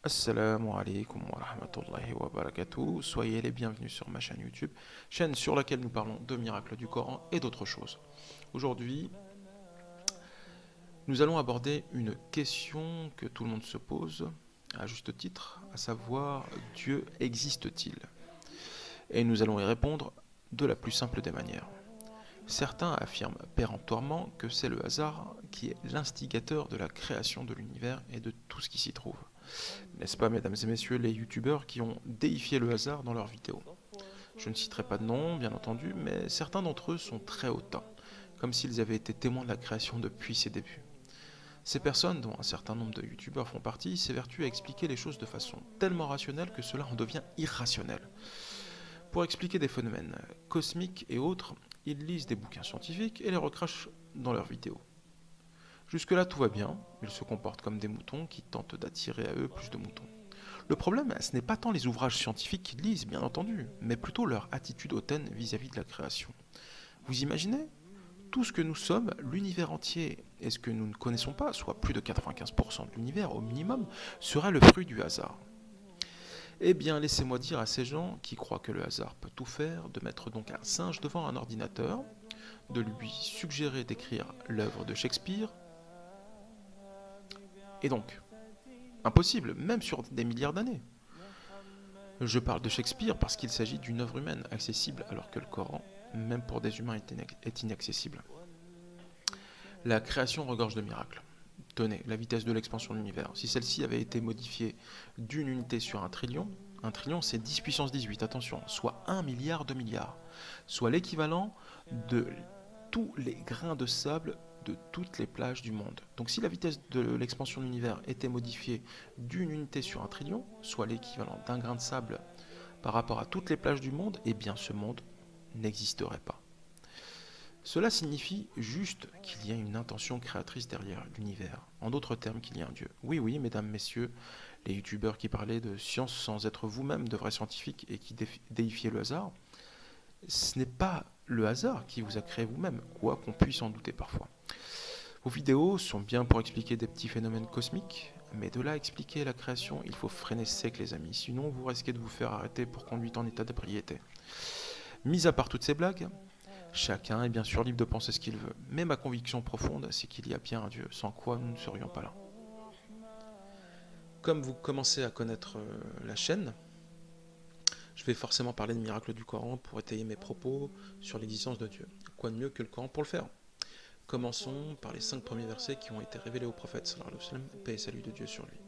Assalamu alaikum wa rahmatullahi wa barakatuh. Soyez les bienvenus sur ma chaîne YouTube, chaîne sur laquelle nous parlons de miracles du Coran et d'autres choses. Aujourd'hui, nous allons aborder une question que tout le monde se pose, à juste titre, à savoir Dieu existe-t-il? Et nous allons y répondre de la plus simple des manières. Certains affirment péremptoirement que c'est le hasard qui est l'instigateur de la création de l'univers et de tout ce qui s'y trouve. N'est-ce pas, mesdames et messieurs, les youtubeurs qui ont déifié le hasard dans leurs vidéos? Je ne citerai pas de nom, bien entendu, mais certains d'entre eux sont très hautains, comme s'ils avaient été témoins de la création depuis ses débuts. Ces personnes, dont un certain nombre de youtubeurs font partie, s'évertuent à expliquer les choses de façon tellement rationnelle que cela en devient irrationnel. Pour expliquer des phénomènes cosmiques et autres, ils lisent des bouquins scientifiques et les recrachent dans leurs vidéos. Jusque-là, tout va bien, ils se comportent comme des moutons qui tentent d'attirer à eux plus de moutons. Le problème, ce n'est pas tant les ouvrages scientifiques qu'ils lisent, bien entendu, mais plutôt leur attitude hautaine vis-à-vis de la création. Vous imaginez? Tout ce que nous sommes, l'univers entier, et ce que nous ne connaissons pas, soit plus de 95% de l'univers au minimum, sera le fruit du hasard. Eh bien, laissez-moi dire à ces gens qui croient que le hasard peut tout faire, de mettre donc un singe devant un ordinateur, de lui suggérer d'écrire l'œuvre de Shakespeare, et donc, impossible, même sur des milliards d'années. Je parle de Shakespeare parce qu'il s'agit d'une œuvre humaine accessible alors que le Coran, même pour des humains, est inaccessible. La création regorge de miracles. Tenez, la vitesse de l'expansion de l'univers. Si celle-ci avait été modifiée d'une unité sur un trillion c'est 10 puissance 18, attention, soit 1 milliard de milliards, soit l'équivalent de tous les grains de sable de toutes les plages du monde. Donc si la vitesse de l'expansion de l'univers était modifiée d'une unité sur un trillion, soit l'équivalent d'un grain de sable par rapport à toutes les plages du monde, eh bien ce monde n'existerait pas. Cela signifie juste qu'il y a une intention créatrice derrière l'univers. En d'autres termes, qu'il y a un Dieu. Oui, oui, mesdames, messieurs, les youtubeurs qui parlaient de science sans être vous-même de vrais scientifiques et qui déifiaient le hasard, ce n'est pas le hasard qui vous a créé vous-même, quoi qu'on puisse en douter parfois. Vos vidéos sont bien pour expliquer des petits phénomènes cosmiques, mais de là à expliquer la création, il faut freiner sec les amis, sinon vous risquez de vous faire arrêter pour conduite en état d'ébriété. Mis à part toutes ces blagues, chacun est bien sûr libre de penser ce qu'il veut, mais ma conviction profonde, c'est qu'il y a bien un Dieu, sans quoi nous ne serions pas là. Comme vous commencez à connaître la chaîne, je vais forcément parler de miracles du Coran pour étayer mes propos sur l'existence de Dieu. Quoi de mieux que le Coran pour le faire? Commençons par les 5 premiers versets qui ont été révélés au prophète sallallahu alayhi wa sallam, paix et salut de Dieu sur lui.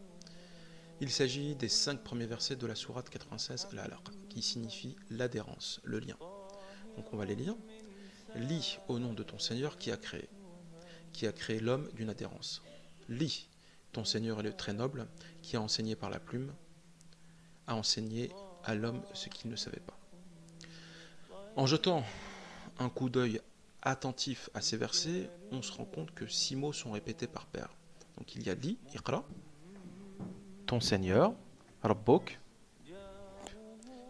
Il s'agit des 5 premiers versets de la sourate 96 Al-Alaq, qui signifie l'adhérence, le lien. Donc on va les lire. Lis au nom de ton Seigneur qui a créé l'homme d'une adhérence. Lis, ton Seigneur est le très noble, qui a enseigné par la plume, a enseigné à l'homme ce qu'il ne savait pas. En jetant un coup d'œil attentif à ces versets, on se rend compte que 6 mots sont répétés par paire. Donc il y a li, iqra, ton Seigneur, Rabbok,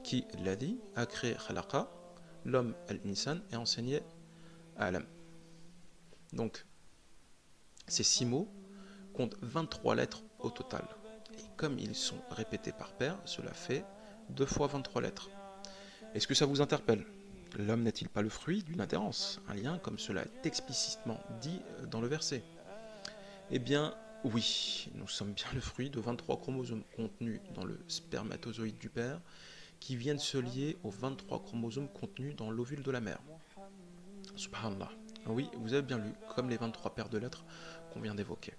qui l'a dit, a créé khalaqa, l'homme al-insan, et enseigné alam. Donc, ces 6 mots comptent 23 lettres au total. Et comme ils sont répétés par paire, cela fait 2 fois 23 lettres. Est-ce que ça vous interpelle? L'homme n'est-il pas le fruit d'une adhérence, un lien comme cela est explicitement dit dans le verset? Eh bien, oui, nous sommes bien le fruit de 23 chromosomes contenus dans le spermatozoïde du père, qui viennent se lier aux 23 chromosomes contenus dans l'ovule de la mère. Subhanallah. Oui, vous avez bien lu, comme les 23 paires de lettres qu'on vient d'évoquer.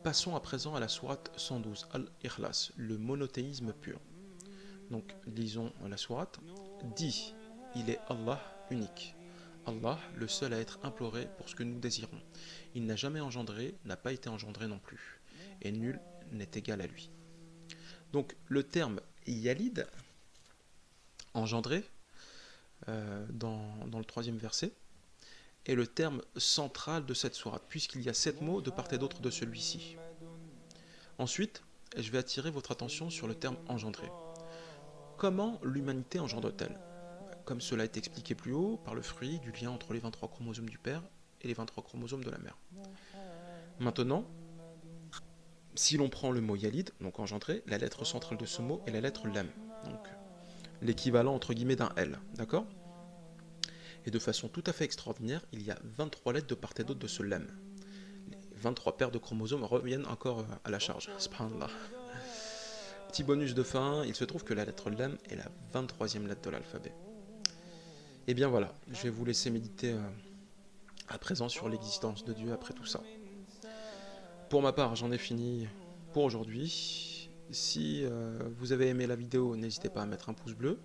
Passons à présent à la sourate 112, Al-Ikhlas, le monothéisme pur. Donc, lisons la sourate. Dit, il est Allah unique. Allah, le seul à être imploré pour ce que nous désirons. Il n'a jamais engendré, n'a pas été engendré non plus. Et nul n'est égal à lui. Donc, le terme Yalid, engendré, dans le troisième verset, est le terme central de cette sourate, puisqu'il y a 7 mots de part et d'autre de celui-ci. Ensuite, je vais attirer votre attention sur le terme engendré. Comment l'humanité engendre-t-elle? Comme cela est expliqué plus haut, par le fruit du lien entre les 23 chromosomes du père et les 23 chromosomes de la mère. Maintenant, Si l'on prend le mot Yalid, donc engendré, la lettre centrale de ce mot est la lettre Lam, donc l'équivalent entre guillemets d'un L, d'accord? Et de façon tout à fait extraordinaire, il y a 23 lettres de part et d'autre de ce Lam. Les 23 paires de chromosomes reviennent encore à la charge, subhanallah. Petit bonus de fin, il se trouve que la lettre Lam est la 23e lettre de l'alphabet. Et bien voilà, je vais vous laisser méditer à présent sur l'existence de Dieu après tout ça. Pour ma part, j'en ai fini pour aujourd'hui. Si vous avez aimé la vidéo, n'hésitez pas à mettre un pouce bleu,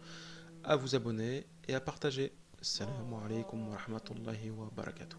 à vous abonner et à partager. Assalamu alaikum wa rahmatullahi wa barakatuh.